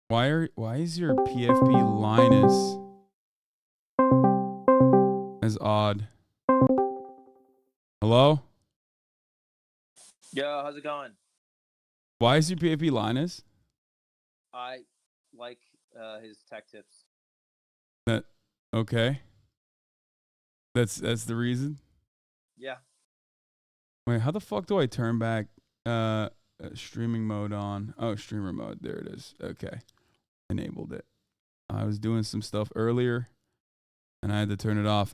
Why is your PFP Linus as odd? Hello? Yo, how's it going? Why is your PFP Linus? I like his tech tips. That okay. That's the reason? Yeah. Wait, how the fuck do I turn back streaming mode on? Oh, streamer mode. There it is. Okay. Enabled it. I was doing some stuff earlier and I had to turn it off.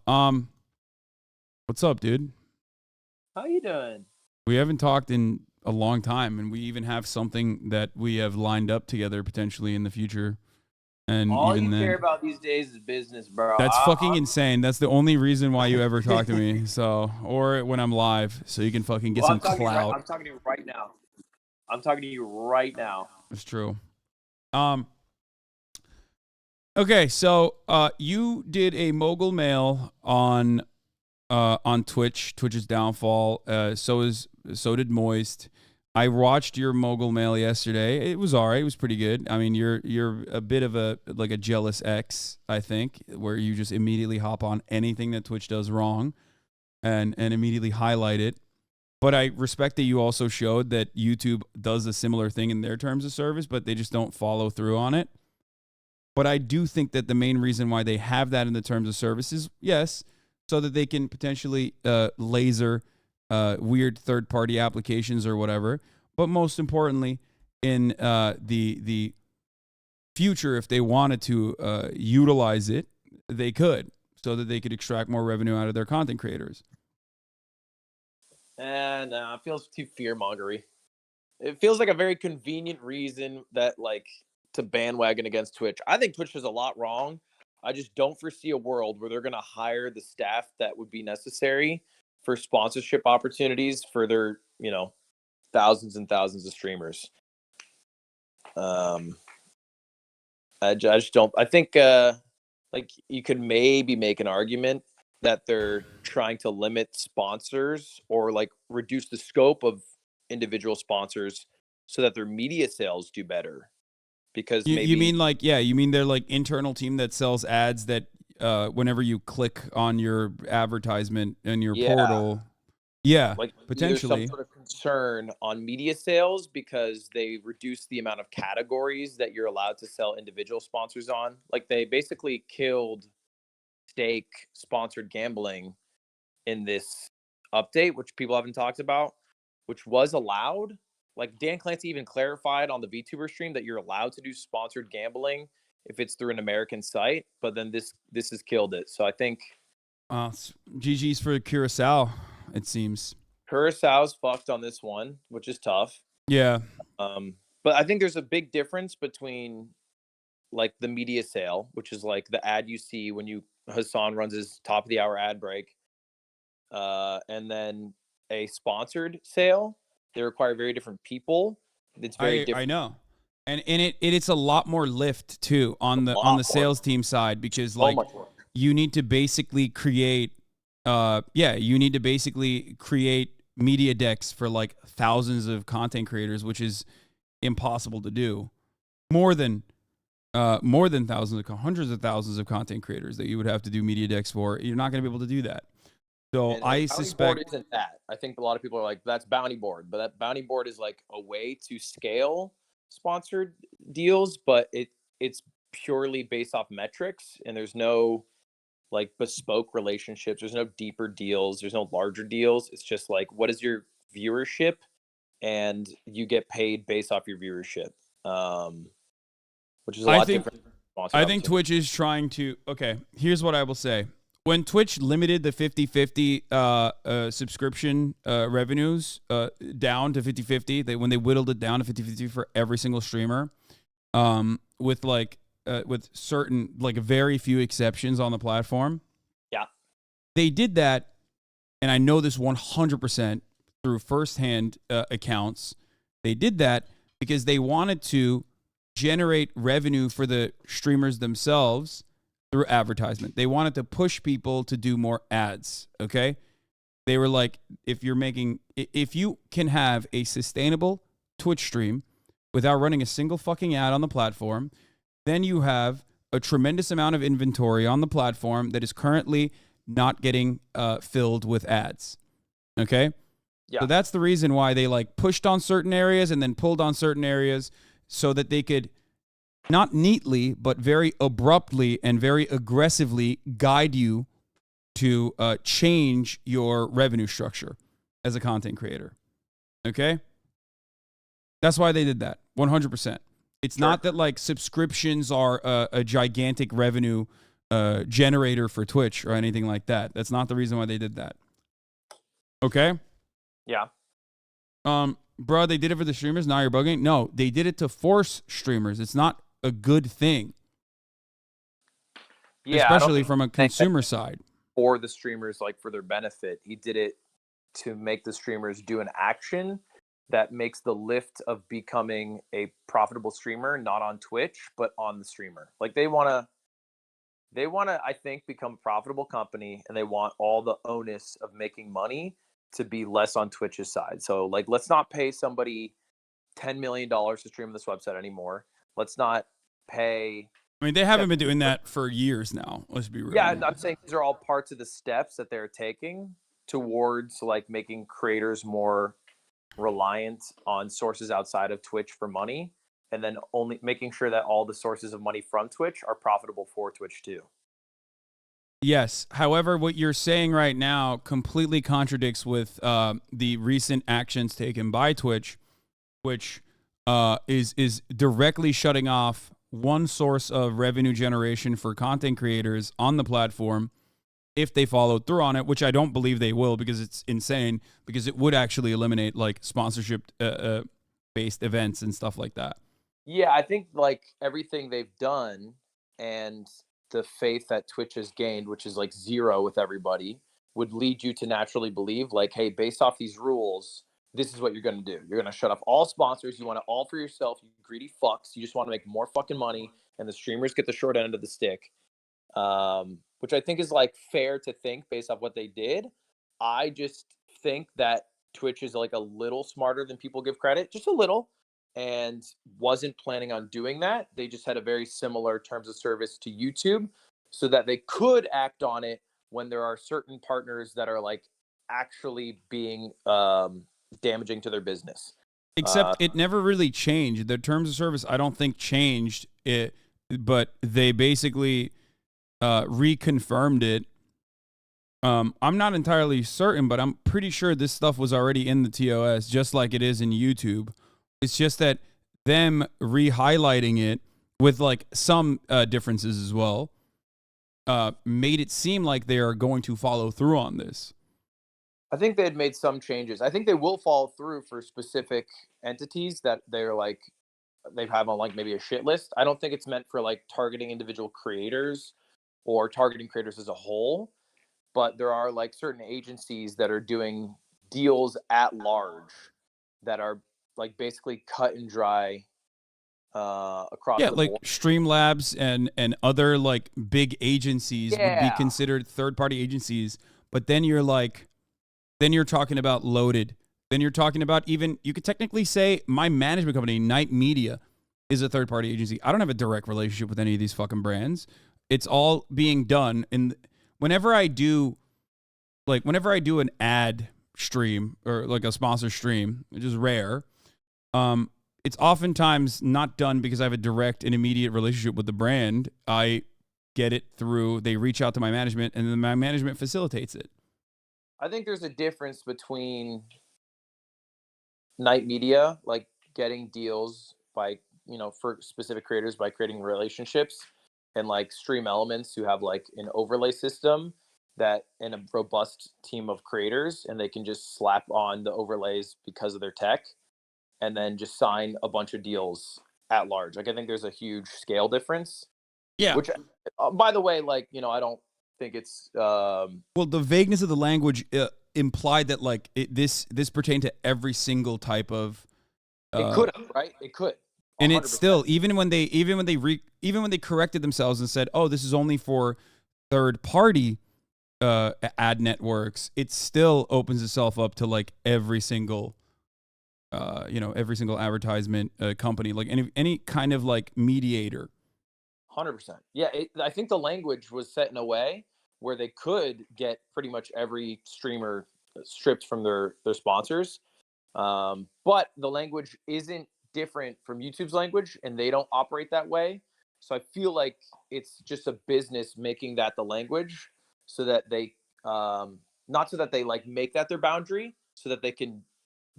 What's up, dude? How you doing? We haven't talked in a long time, and we even have something that we have lined up together potentially in the future. And All even you care then, about these days is business, bro. that's fucking insane. That's the only reason why you ever talk to me. So, or when I'm live, so you can fucking get Well, some clout. I'm talking to you right now. I'm talking to you right now. That's true. Um. Okay, so you did a mogul mail on Twitch. Twitch's downfall. So did Moist. I watched your mogul mail yesterday. It was all right. It was pretty good. I mean, you're a bit of a jealous ex, I think, where you just immediately hop on anything that Twitch does wrong and immediately highlight it. But I respect that you also showed that YouTube does a similar thing in their terms of service, but they just don't follow through on it. But I do think that the main reason why they have that in the terms of service is, yes, so that they can potentially laser weird third-party applications or whatever. But most importantly, in the future, if they wanted to utilize it, they could, so that they could extract more revenue out of their content creators. And it feels too fear-mongery. It feels like a very convenient reason that, like, to bandwagon against Twitch. I think Twitch does a lot wrong. I just don't foresee a world where they're going to hire the staff that would be necessary for sponsorship opportunities for their, thousands and thousands of streamers. I just don't. I think like you could maybe make an argument that they're trying to limit sponsors or like reduce the scope of individual sponsors so that their media sales do better. Because You mean maybe you mean their like internal team that sells ads that whenever you click on your advertisement in your yeah, portal, yeah, like there's some potentially. sort of concern on media sales because they reduce the amount of categories that you're allowed to sell individual sponsors on. Like they basically killed stake sponsored gambling in this update, which people haven't talked about, which was allowed. Like Dan Clancy even clarified on the VTuber stream that you're allowed to do sponsored gambling if it's through an American site, but then this has killed it. So I think GG's for Curacao, it seems. Curaçao's fucked on this one, which is tough. Yeah. But I think there's a big difference between like the media sale, which is like the ad you see when Hasan runs his top of the hour ad break, and then a sponsored sale. They require very different people. It's very different. I know. And it's a lot more lift too on the sales team side because like you need to basically create media decks for like thousands of content creators, which is impossible to do. More than thousands of hundreds of thousands of content creators that you would have to do media decks for. You're not going to be able to do that. So And I bounty suspect board isn't that. I think a lot of people are like, that's bounty board, but that bounty board is like a way to scale sponsored deals, but it's purely based off metrics, and there's no like bespoke relationships. There's no deeper deals. There's no larger deals. It's just like, what is your viewership, and you get paid based off your viewership, which is a lot different. I think Twitch is trying to. Okay, here's what I will say. When Twitch limited the 50-50 subscription revenues down to 50-50, when they whittled it down to 50-50 for every single streamer, with certain like very few exceptions on the platform. Yeah. They did that, and I know this 100% through firsthand accounts. They did that because they wanted to generate revenue for the streamers themselves through advertisement. They wanted to push people to do more ads, okay? They were like, if you can have a sustainable Twitch stream without running a single fucking ad on the platform. Then you have a tremendous amount of inventory on the platform that is currently not getting filled with ads. Okay? Yeah. So that's the reason why they like pushed on certain areas and then pulled on certain areas so that they could not neatly, but very abruptly and very aggressively guide you to change your revenue structure as a content creator. Okay? That's why they did that, 100%. It's not that like subscriptions are a gigantic revenue generator for Twitch or anything like that. That's not the reason why they did that. Okay? Yeah. Bro, they did it for the streamers. Now you're bugging. No, they did it to force streamers. It's not a good thing. Yeah. Especially from a consumer side. For the streamers, like for their benefit. He did it to make the streamers do an action that makes the lift of becoming a profitable streamer not on Twitch, but on the streamer. Like they want to, I think, become a profitable company, and they want all the onus of making money to be less on Twitch's side. So like, let's not pay somebody $10 million to stream on this website anymore. Let's not pay. I mean, they haven't been doing that for years now. Let's be real. Yeah, I'm saying these are all parts of the steps that they're taking towards like making creators more reliant on sources outside of Twitch for money, and then only making sure that all the sources of money from Twitch are profitable for Twitch too. Yes. However, what you're saying right now completely contradicts with the recent actions taken by Twitch, which is directly shutting off one source of revenue generation for content creators on the platform if they followed through on it, which I don't believe they will, because it's insane, because it would actually eliminate like sponsorship based events and stuff like that. Yeah, I think like everything they've done and the faith that Twitch has gained, which is like zero with everybody, would lead you to naturally believe like, hey, based off these rules, this is what you're going to do. You're going to shut off all sponsors. You want it all for yourself. You greedy fucks. You just want to make more fucking money, and the streamers get the short end of the stick. Which I think is like fair to think based off what they did. I just think that Twitch is like a little smarter than people give credit, just a little, and wasn't planning on doing that. They just had a very similar terms of service to YouTube so that they could act on it when there are certain partners that are like actually being damaging to their business. Except it never really changed. The terms of service, I don't think changed it, but they basically reconfirmed it. I'm not entirely certain, but I'm pretty sure this stuff was already in the TOS, just like it is in YouTube. It's just that them re-highlighting it with like some differences as well made it seem like they are going to follow through on this. I think they had made some changes. I think they will follow through for specific entities that they're like, they have on like maybe a shit list. I don't think it's meant for like targeting individual creators or targeting creators as a whole, but there are like certain agencies that are doing deals at large that are like basically cut and dry across the like board. Streamlabs and other like big agencies would be considered third-party agencies, but then you're talking about Loaded. Then you're talking about, even you could technically say my management company, Night Media, is a third-party agency. I don't have a direct relationship with any of these fucking brands. It's all being done. And whenever I do an ad stream or like a sponsor stream, which is rare, it's oftentimes not done because I have a direct and immediate relationship with the brand. I get it through, they reach out to my management, and then my management facilitates it. I think there's a difference between Night Media, like getting deals by, for specific creators by creating relationships, and like Stream Elements, who have like an overlay system that and a robust team of creators, and they can just slap on the overlays because of their tech and then just sign a bunch of deals at large. Like I think there's a huge scale difference. Yeah. Which, by the way, like, I don't think it's well, the vagueness of the language implied that like this pertained to every single type of it could have, right? It could. 100%. And it's still, even when they corrected themselves and said, oh, this is only for third party ad networks, it still opens itself up to like every single every single advertisement company, like any kind of like mediator. 100%. Yeah, I think the language was set in a way where they could get pretty much every streamer stripped from their sponsors. But the language isn't different from YouTube's language, and they don't operate that way. So I feel like it's just a business making that the language, so that they not so that they like make that their boundary, so that they can,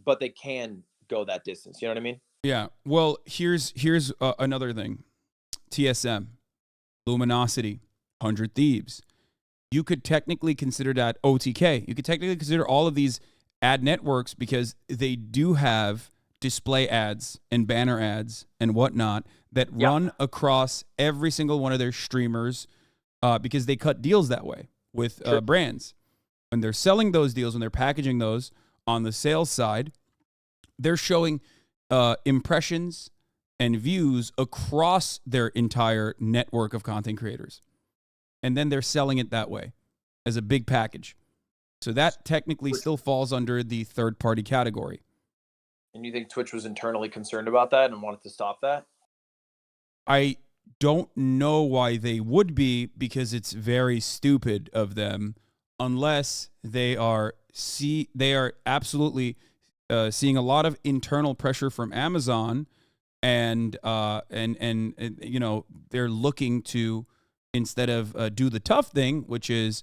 but they can go that distance. You know what I mean? Yeah. Well, here's another thing. TSM, Luminosity, 100 Thieves. You could technically consider that OTK. You could technically consider all of these ad networks because they do have display ads and banner ads and whatnot that run across every single one of their streamers because they cut deals that way with brands. When they're selling those deals, when they're packaging those on the sales side, they're showing impressions and views across their entire network of content creators. And then they're selling it that way as a big package. So that technically still falls under the third-party category. And you think Twitch was internally concerned about that and wanted to stop that? I don't know why they would be, because it's very stupid of them, unless they are absolutely seeing a lot of internal pressure from Amazon, and they're looking to, instead of do the tough thing, which is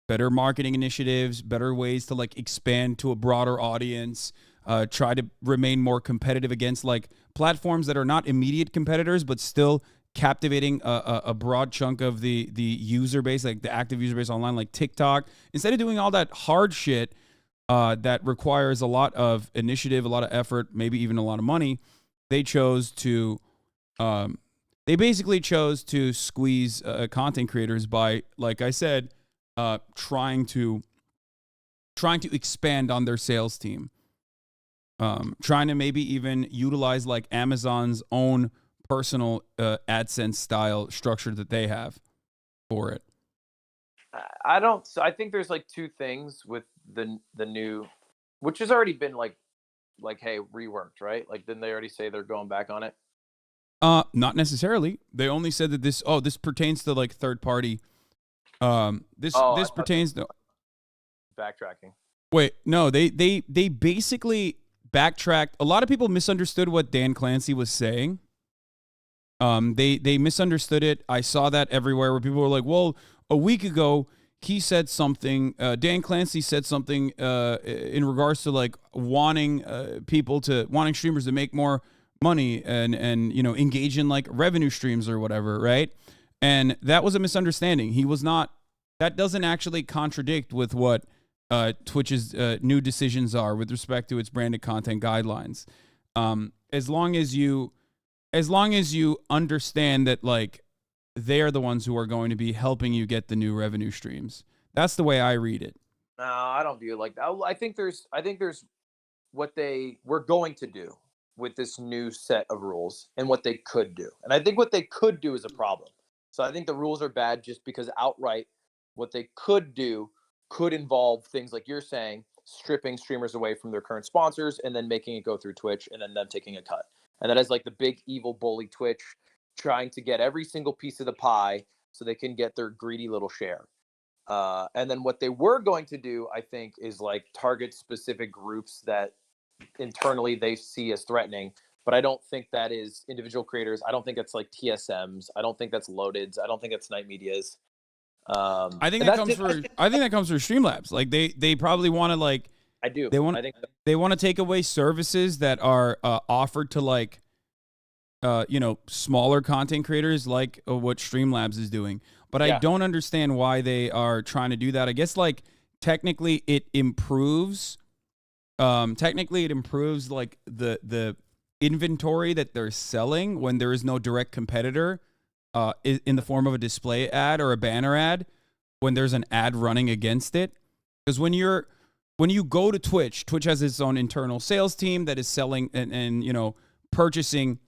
better marketing initiatives, better ways to like expand to a broader audience, try to remain more competitive against like platforms that are not immediate competitors, but still captivating a broad chunk of the user base, like the active user base online, like TikTok. Instead of doing all that hard shit that requires a lot of initiative, a lot of effort, maybe even a lot of money, they basically chose to squeeze content creators by, like I said, trying to expand on their sales team, trying to maybe even utilize like Amazon's own personal AdSense style structure that they have for it. I think there's like two things with the new, which has already been like hey, reworked, right? Like, didn't they already say they're going back on it? Not necessarily. They only said that this pertains to like third party. This pertains to backtracking. Wait, no, they basically backtracked. A lot of people misunderstood what Dan Clancy was saying. They misunderstood it. I saw that everywhere where people were like, well, a week ago he said something, Dan Clancy said something in regards to like wanting streamers to make more money and engage in like revenue streams or whatever, right? And that was a misunderstanding. He was not. That doesn't actually contradict with what Twitch's new decisions are with respect to its branded content guidelines. As long as you understand that like they are the ones who are going to be helping you get the new revenue streams. That's the way I read it. No, I don't view it like that. I think there's what they were going to do with this new set of rules and what they could do. And I think what they could do is a problem. So I think the rules are bad just because outright what they could do could involve things like you're saying, stripping streamers away from their current sponsors and then making it go through Twitch and then them taking a cut. And that is like the big evil bully Twitch trying to get every single piece of the pie so they can get their greedy little share. And then what they were going to do, I think, is like target specific groups that internally they see as threatening. But I don't think that is individual creators. I don't think it's like TSMs. I don't think that's Loadeds. I don't think it's Night Medias. I think that comes for Streamlabs. Like they probably want to like. I do. I think so. They want to take away services that are offered to like, smaller content creators, like what Streamlabs is doing. But I don't understand why they are trying to do that. I guess like technically it improves. Like the inventory that they're selling when there is no direct competitor in the form of a display ad or a banner ad, when there's an ad running against it. Because when you go to Twitch has its own internal sales team that is selling and purchasing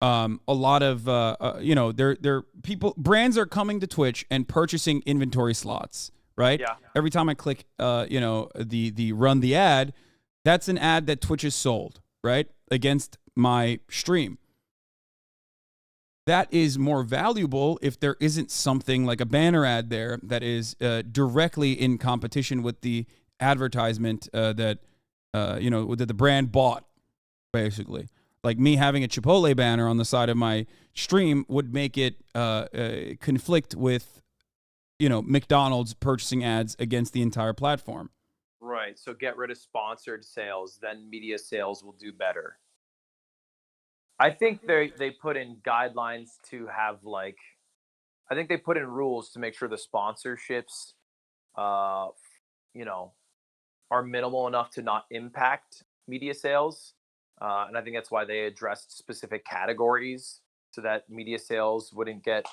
a lot of their people, brands are coming to Twitch and purchasing inventory slots, right? Yeah. Every time I click the run the ad, that's an ad that Twitch has sold, right, against my stream. That is more valuable if there isn't something like a banner ad there that is directly in competition with the advertisement that the brand bought, basically. Like me having a Chipotle banner on the side of my stream would make it conflict with, McDonald's purchasing ads against the entire platform. Right. So get rid of sponsored sales, then media sales will do better. I think they put in guidelines to have I think they put in rules to make sure the sponsorships, you know, are minimal enough to not impact media sales. And I think that's why they addressed specific categories so that media sales wouldn't get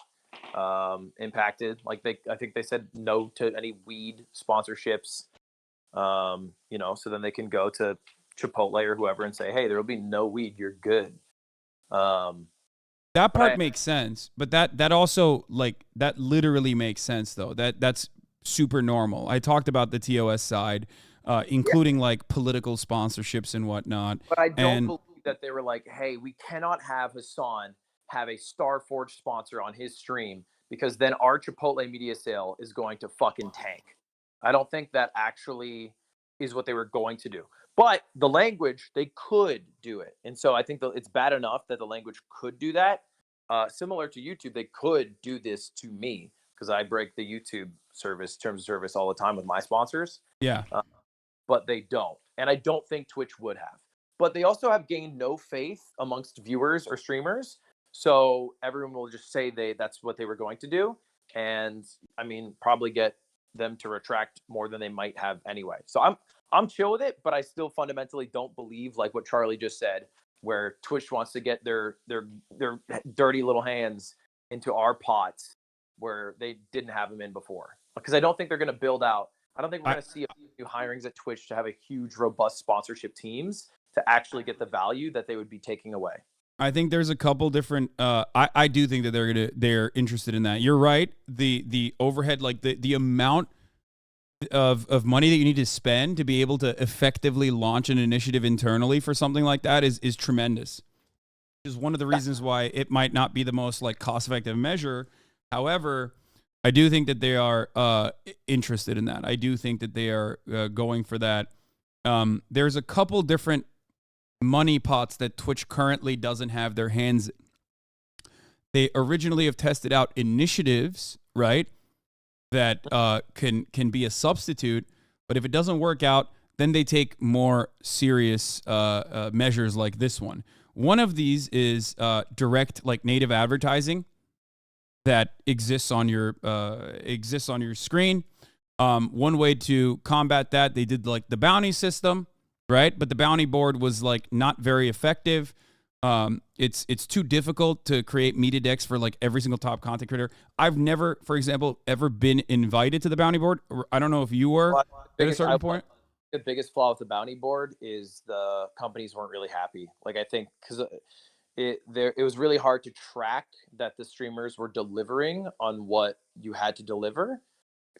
impacted. I think they said no to any weed sponsorships. So then they can go to Chipotle or whoever and say, hey, there will be no weed. You're good. That part makes sense, but that also that literally makes sense though. That's super normal. I talked about the TOS side, including like political sponsorships and whatnot. But I don't believe that they were like, hey, we cannot have Hasan have a Starforge sponsor on his stream because then our Chipotle media sale is going to fucking tank. I don't think that actually is what they were going to do. But the language, they could do it. And so I think it's bad enough that the language could do that. Similar to YouTube, they could do this to me because I break the YouTube terms of service all the time with my sponsors. Yeah. But they don't. And I don't think Twitch would have. But they also have gained no faith amongst viewers or streamers. So everyone will just say that's what they were going to do. And I mean, probably get them to retract more than they might have anyway. So I'm chill with it, but I still fundamentally don't believe like what Charlie just said, where Twitch wants to get their dirty little hands into our pots where they didn't have them in before. Because I don't think they're going to build out. I don't think we're going to see a few new hirings at Twitch to have a huge, robust sponsorship teams to actually get the value that they would be taking away. I think there's a couple different. I do think that they're interested in that. You're right. The overhead, like the amount of money that you need to spend to be able to effectively launch an initiative internally for something like that is tremendous. Is one of the reasons why it might not be the most like cost effective measure. However, I do think that they are interested in that. I do think that they are going for that. There's a couple different money pots that Twitch currently doesn't have their hands in. They originally have tested out initiatives, right? That can be a substitute, but if it doesn't work out, then they take more serious measures like this one. One of these is direct, like native advertising that exists on your screen. One way to combat that, they did like the bounty system, right? But the bounty board was like not very effective. It's too difficult to create media decks for like every single top content creator. I've never, for example, ever been invited to the bounty board. I don't know if you were at a certain point. The biggest flaw with the bounty board is the companies weren't really happy. Like I think because it was really hard to track that the streamers were delivering on what you had to deliver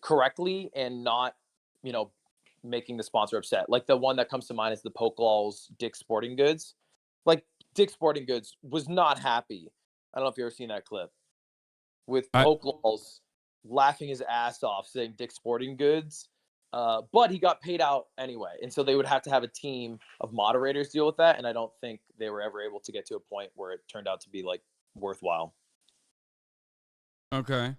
correctly and not, making the sponsor upset. Like the one that comes to mind is the Pokelaw's Dick's Sporting Goods. Like Dick's Sporting Goods was not happy. I don't know if you've ever seen that clip with Pokelaw's laughing his ass off saying Dick's Sporting Goods. But he got paid out anyway. And so they would have to have a team of moderators deal with that. And I don't think they were ever able to get to a point where it turned out to be like worthwhile. Okay.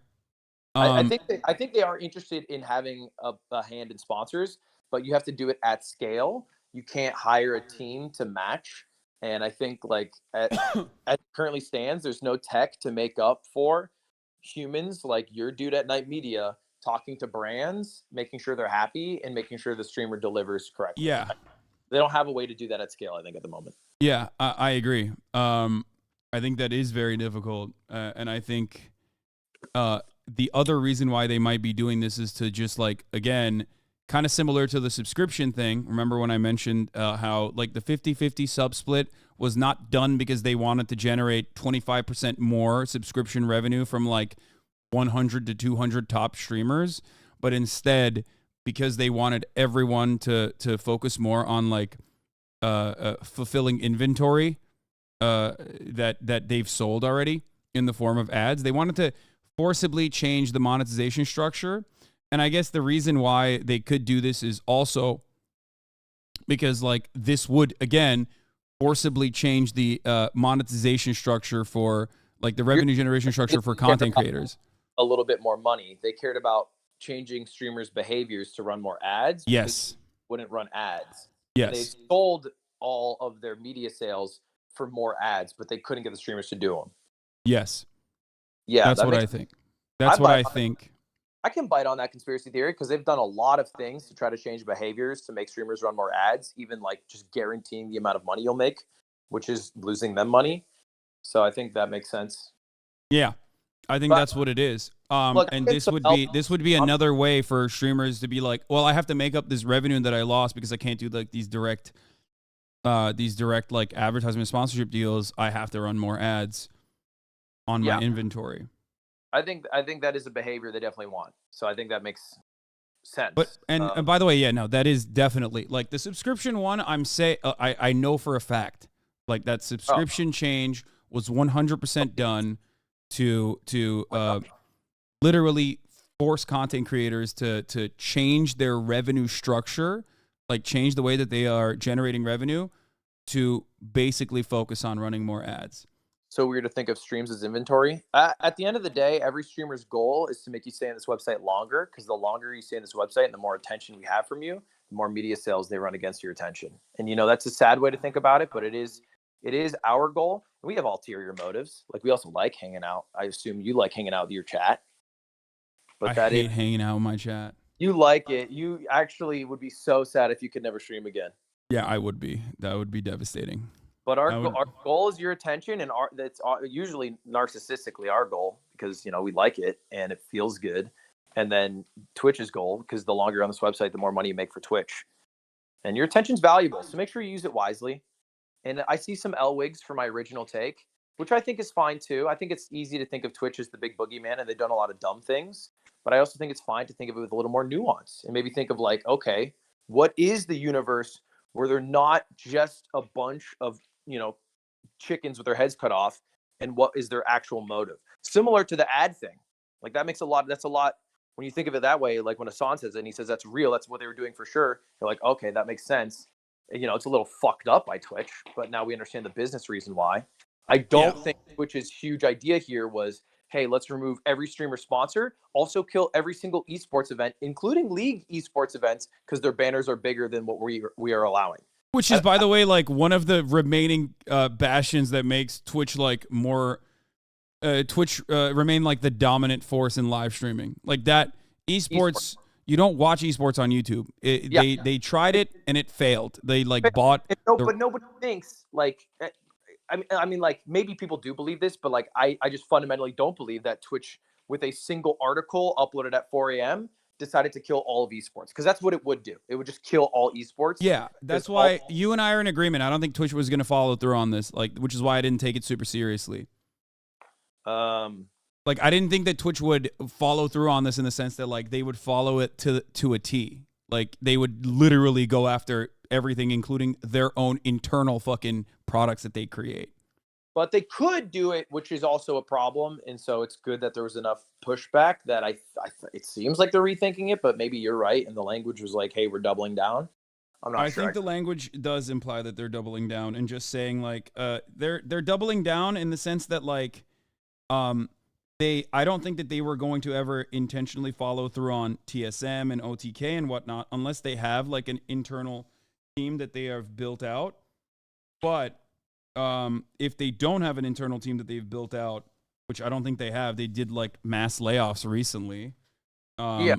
I think they are interested in having a hand in sponsors, but you have to do it at scale. You can't hire a team to match. And I think like as it currently stands, there's no tech to make up for humans like your dude at Night Media talking to brands, making sure they're happy and making sure the streamer delivers correctly. Yeah. They don't have a way to do that at scale, I think, at the moment. Yeah, I agree. I think that is very difficult. And I think the other reason why they might be doing this is to just like, again, kind of similar to the subscription thing. Remember when I mentioned how like the 50-50 sub split was not done because they wanted to generate 25% more subscription revenue from like 100 to 200 top streamers, but instead because they wanted everyone to focus more on like fulfilling inventory that they've sold already in the form of ads. They wanted to forcibly change the monetization structure. And I guess the reason why they could do this is also because like this would, again, forcibly change the monetization structure for like the revenue generation structure for content creators. A little bit more money. They cared about changing streamers' behaviors to run more ads. Yes. Wouldn't run ads. Yes. They sold all of their media sales for more ads, but they couldn't get the streamers to do them. Yes. Yeah. That's what I think. That's what I think. I can bite on that conspiracy theory because they've done a lot of things to try to change behaviors to make streamers run more ads, even like just guaranteeing the amount of money you'll make, which is losing them money. So I think that makes sense. Yeah, I think that's what it is. Look, and this would be another way for streamers to be like, well, I have to make up this revenue that I lost because I can't do like these direct like advertisement sponsorship deals. I have to run more ads on my inventory. I think that is a behavior they definitely want. So I think that makes sense. But and by the way, yeah, no, that is definitely like the subscription one. I know for a fact like that subscription change was 100% done to literally force content creators to change their revenue structure, like change the way that they are generating revenue to basically focus on running more ads. So weird to think of streams as inventory. At the end of the day, every streamer's goal is to make you stay on this website longer, because the longer you stay on this website and the more attention we have from you, the more media sales they run against your attention. And, that's a sad way to think about it, but it is our goal. We have ulterior motives. Like, we also like hanging out. I assume you like hanging out with your chat. But I hate hanging out with my chat. You like it. You actually would be so sad if you could never stream again. Yeah, I would be. That would be devastating. But our goal is your attention, and that's usually narcissistically our goal, because we like it and it feels good. And then Twitch's goal, because the longer you're on this website, the more money you make for Twitch. And your attention's valuable, so make sure you use it wisely. And I see some L-wigs for my original take, which I think is fine too. I think it's easy to think of Twitch as the big boogeyman, and they've done a lot of dumb things. But I also think it's fine to think of it with a little more nuance, and maybe think of like, okay, what is the universe where they're not just a bunch of chickens with their heads cut off, and what is their actual motive? Similar to the ad thing. Like, that's a lot when you think of it that way. Like when Hasan says it and he says that's real, that's what they were doing for sure. You're like, okay, that makes sense. It's a little fucked up by Twitch, but now we understand the business reason why. I don't think Twitch's huge idea here was, hey, let's remove every streamer sponsor, also kill every single esports event, including league esports events, because their banners are bigger than what we are allowing. Which is, by the way, like one of the remaining bastions that makes Twitch like more remain like the dominant force in live streaming. Like that esports, you don't watch esports on YouTube. They tried it and it failed. They bought. But nobody thinks like. I mean, like maybe people do believe this, but like I just fundamentally don't believe that Twitch, with a single article uploaded at 4 a.m., decided to kill all of esports, because that's what it would do. It would just kill all esports. Yeah, that's why you and I are in agreement. I don't think Twitch was going to follow through on this, which is why I didn't take it super seriously. I didn't think that Twitch would follow through on this in the sense that like they would follow it to a T. Like they would literally go after everything, including their own internal fucking products that they create. But they could do it, which is also a problem. And so it's good that there was enough pushback that it seems like they're rethinking it, but maybe you're right. And the language was like, hey, we're doubling down. I'm not sure. I think the language does imply that they're doubling down, and just saying like, they're doubling down in the sense that like, I don't think that they were going to ever intentionally follow through on TSM and OTK and whatnot, unless they have like an internal team that they have built out. But if they don't have an internal team that they've built out, which I don't think they have, they did like mass layoffs recently. The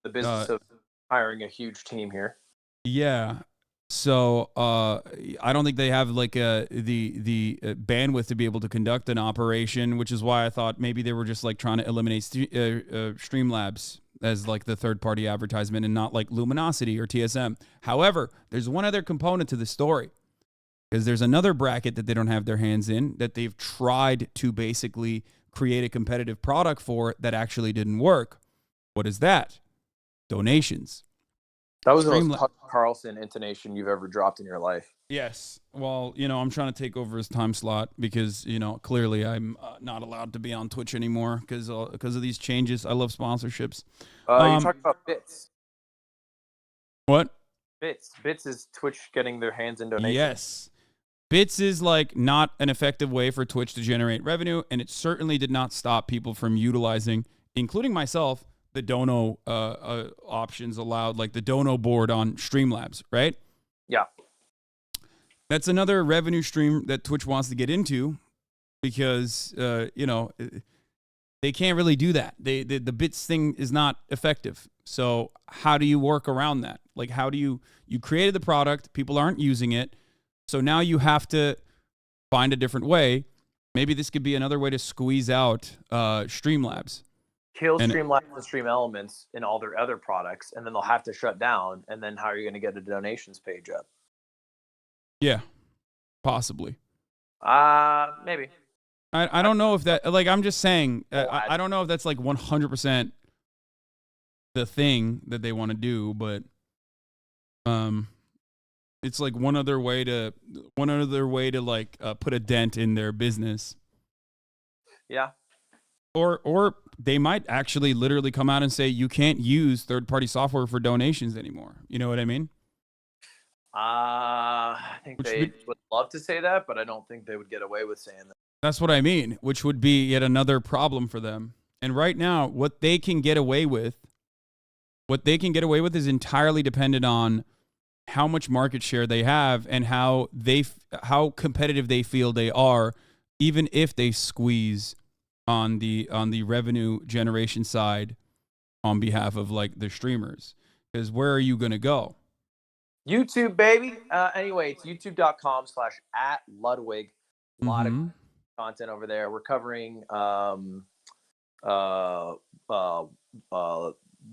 business of hiring a huge team here. Yeah. So I don't think they have like the bandwidth to be able to conduct an operation, which is why I thought maybe they were just like trying to eliminate Streamlabs as like the third party advertisement and not like Luminosity or TSM. However, there's one other component to the story, because there's another bracket that they don't have their hands in that they've tried to basically create a competitive product for that actually didn't work. What is that? Donations. That was the most Streamlabs. Tucker Carlson intonation you've ever dropped in your life. Yes. Well, I'm trying to take over his time slot because, clearly I'm not allowed to be on Twitch anymore because of these changes. I love sponsorships. You talked about Bits. What? Bits is Twitch getting their hands in donations. Yes. Bits is like not an effective way for Twitch to generate revenue, and it certainly did not stop people from utilizing, including myself, the dono options allowed, like the dono board on Streamlabs, right? Yeah. That's another revenue stream that Twitch wants to get into because, they can't really do that. The bits thing is not effective. So how do you work around that? Like, how do you created the product, people aren't using it, so now you have to find a different way. Maybe this could be another way to squeeze out Streamlabs. Kill Streamlabs and Stream Elements in all their other products, and then they'll have to shut down. And then how are you going to get a donations page up? Yeah, possibly. Maybe. I don't know if that, like, I'm just saying, I don't know if that's like 100% the thing that they want to do, but it's like one other way to like put a dent in their business. Yeah. Or they might actually literally come out and say you can't use third-party software for donations anymore. You know what I mean? I think they would love to say that, but I don't think they would get away with saying that. That's what I mean, which would be yet another problem for them. And right now, what they can get away with is entirely dependent on how much market share they have and how competitive they feel they are, even if they squeeze on the revenue generation side on behalf of like the streamers. Because where are you going to go? YouTube, baby. Anyway, it's youtube.com/@Ludwig. A lot of content over there. We're covering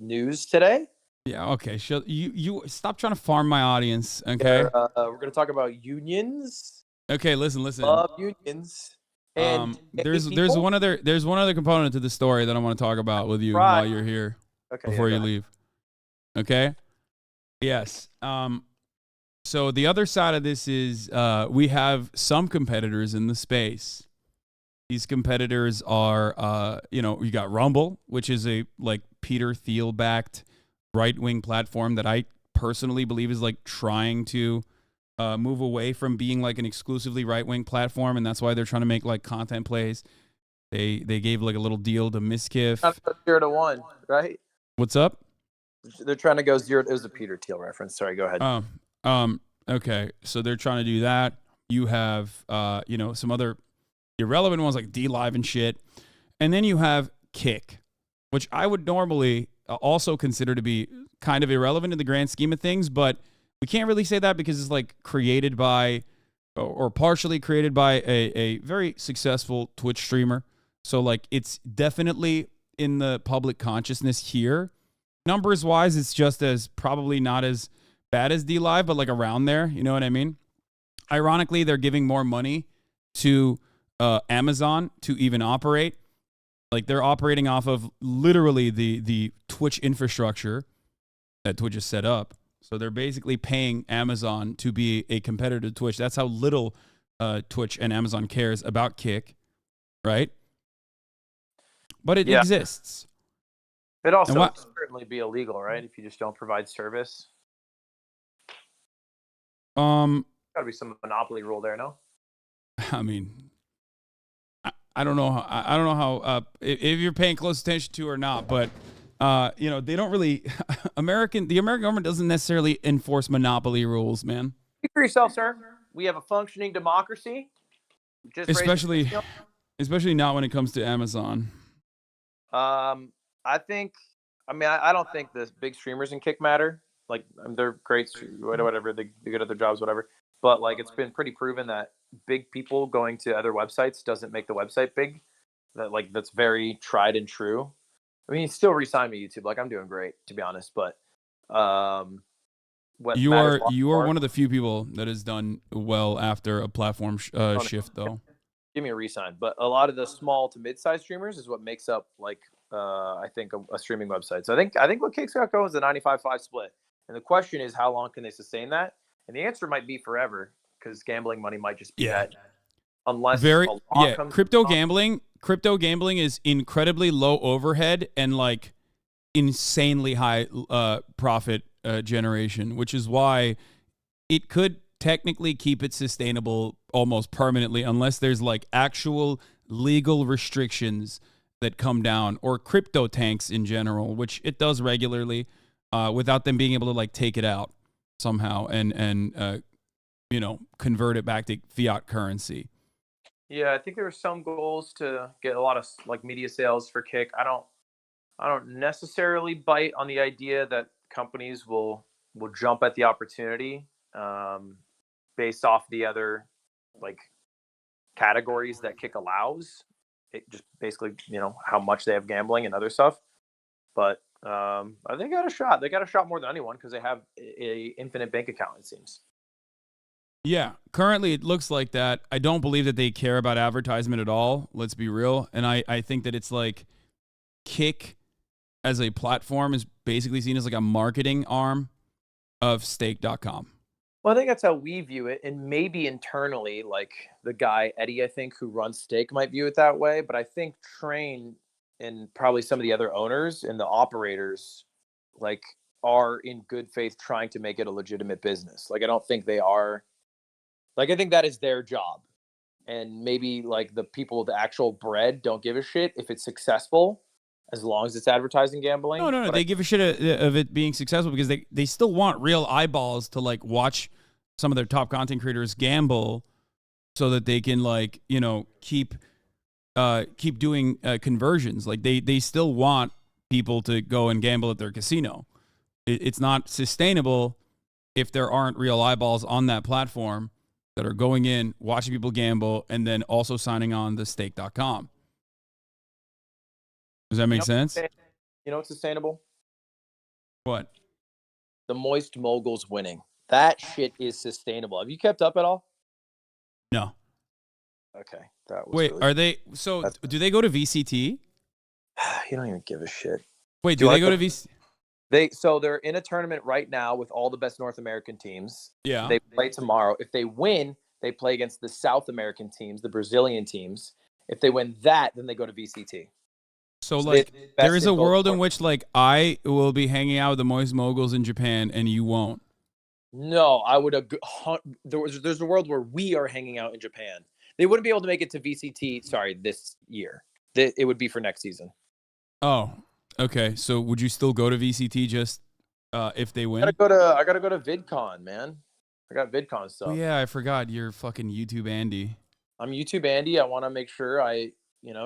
news today. Yeah, okay. You stop trying to farm my audience, okay? We're going to talk about unions. Okay, listen. Love unions. And there's one other component to the story that I want to talk about with you while you're here. Okay, before you leave. Okay? Yes. So the other side of this is we have some competitors in the space. These competitors are you got Rumble, which is a like Peter Thiel backed right-wing platform that I personally believe is like trying to move away from being like an exclusively right-wing platform, and that's why they're trying to make like content plays. They gave like a little deal to Miskiff. 0-1, right? What's up? They're trying to go 0. It was a Peter Thiel reference. Sorry, go ahead. Okay. So they're trying to do that. You have some other irrelevant ones like DLive and shit. And then you have Kick, which I would normally also consider to be kind of irrelevant in the grand scheme of things, but we can't really say that because it's like created by or partially created by a very successful Twitch streamer. So like it's definitely in the public consciousness here. Numbers wise, it's just as probably not as bad as DLive, but like around there. You know what I mean? Ironically, they're giving more money to Amazon to even operate. Like they're operating off of literally the Twitch infrastructure that Twitch has set up. So they're basically paying Amazon to be a competitor to Twitch. That's how little Twitch and Amazon cares about Kick, right? But it exists. It also would certainly be illegal, right? If you just don't provide service. Got to be some monopoly rule there, no? I mean, I don't know how if you're paying close attention to or not, but they don't really the American government doesn't necessarily enforce monopoly rules, man. Speak for yourself, sir. We have a functioning democracy. Especially not when it comes to Amazon. I don't think the big streamers in Kick matter. Like, they're great, whatever, they're good at their jobs, whatever. But like, it's been pretty proven that big people going to other websites doesn't make the website big. That's very tried and true. I mean, still re-sign me, YouTube. Like, I'm doing great, to be honest. But you are one of the few people that has done well after a platform shift, though. Give me a re-sign. But a lot of the small to mid-sized streamers is what makes up, like, I think a streaming website. So I think what Kick's got going is a 95-5 split. And the question is, how long can they sustain that? And the answer might be forever, because gambling money might just be dead. Unless a law comes Crypto gambling is incredibly low overhead and like insanely high profit generation, which is why it could technically keep it sustainable almost permanently unless there's like actual legal restrictions that come down, or crypto tanks in general, which it does regularly, without them being able to like take it out somehow and convert it back to fiat currency. Yeah, I think there were some goals to get a lot of like media sales for Kick. I don't necessarily bite on the idea that companies will jump at the opportunity, based off the other like categories that Kick allows. It just basically, how much they have gambling and other stuff. But I think they got a shot. They got a shot more than anyone because they have a infinite bank account, it seems. Yeah, currently it looks like that. I don't believe that they care about advertisement at all. Let's be real. And I think that it's like Kick as a platform is basically seen as like a marketing arm of stake.com. Well, I think that's how we view it. And maybe internally, like the guy, Eddie, I think, who runs Stake might view it that way. But I think Train and probably some of the other owners and the operators like are in good faith trying to make it a legitimate business. Like, I don't think they are. Like, I think that is their job. And maybe like the people with the actual bread don't give a shit if it's successful, as long as it's advertising gambling. No. They give a shit of it being successful because they still want real eyeballs to like watch some of their top content creators gamble, so that they can like keep doing conversions. Like they still want people to go and gamble at their casino. It's not sustainable if there aren't real eyeballs on that platform that are going in, watching people gamble, and then also signing on the stake.com. Does that make sense? You know what's sustainable? What? The Moist Moguls winning. That shit is sustainable. Have you kept up at all? No. Okay. That was Wait, really... are they... So, do they go to VCT? You don't even give a shit. Wait, do they go to VCT? They're in a tournament right now with all the best North American teams. Yeah. They play tomorrow. If they win, they play against the South American teams, the Brazilian teams. If they win that, then they go to VCT. So like, there is a world in which like I will be hanging out with the Moist Moguls in Japan and you won't. No, I would. There's a world where we are hanging out in Japan. They wouldn't be able to make it to VCT. Sorry, this year. It would be for next season. Oh, okay. So would you still go to VCT just if they win? I gotta go to VidCon, man. I got VidCon stuff. Oh yeah, I forgot. You're fucking YouTube Andy. I'm YouTube Andy. I want to make sure I,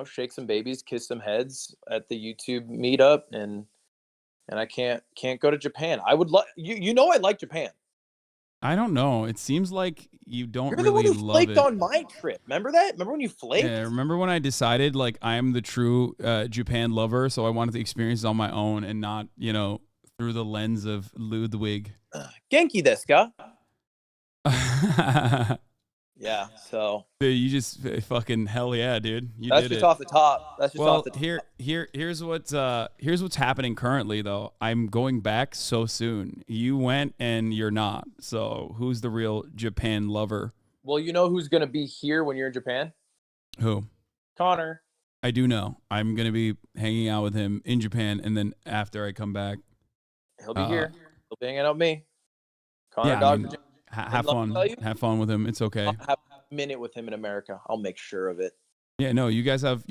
shake some babies, kiss some heads at the YouTube meetup, and I can't go to Japan. I would love I like Japan. I don't know. It seems like you don't You're really the one who love flaked it. on my trip. Remember that? Remember when you flaked? Yeah, remember when I decided like I am the true Japan lover, so I wanted to experience it on my own and not, through the lens of Ludwig. Genki desu ka? Yeah, so Dude, you just fucking hell yeah, dude. That's just off the top. That's just off the top. Here's what's happening currently though. I'm going back so soon. You went and you're not. So who's the real Japan lover? Well, you know who's gonna be here when you're in Japan? Who? Connor. I do know. I'm gonna be hanging out with him in Japan, and then after I come back, he'll be here. He'll be hanging out with me. Connor, yeah, dog. have fun. Have fun with him. It's okay. I'll have a minute with him in America. I'll make sure of it. Yeah, no, you guys have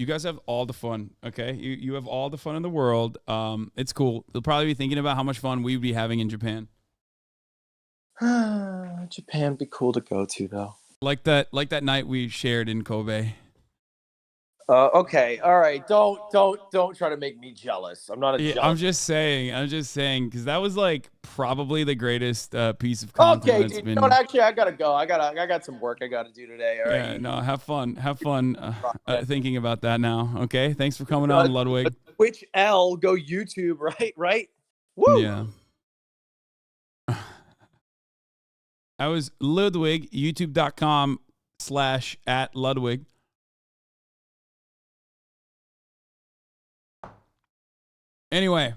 all the fun. Okay, you have all the fun in the world. It's cool. They'll probably be thinking about how much fun we'd be having in Japan. Japan would be cool to go to though. Like that night we shared in Kobe. Okay, all right. Don't try to make me jealous. I'm not jealous. I'm just saying, because that was like probably the greatest piece of content. Okay, dude. Been... Actually, I gotta go. I got some work I gotta do today. All right. Yeah, no, have fun thinking about that now. Okay, thanks for coming on, Ludwig. Twitch L, go YouTube, right? Woo. Yeah. I was Ludwig, youtube.com/@Ludwig. Anyway,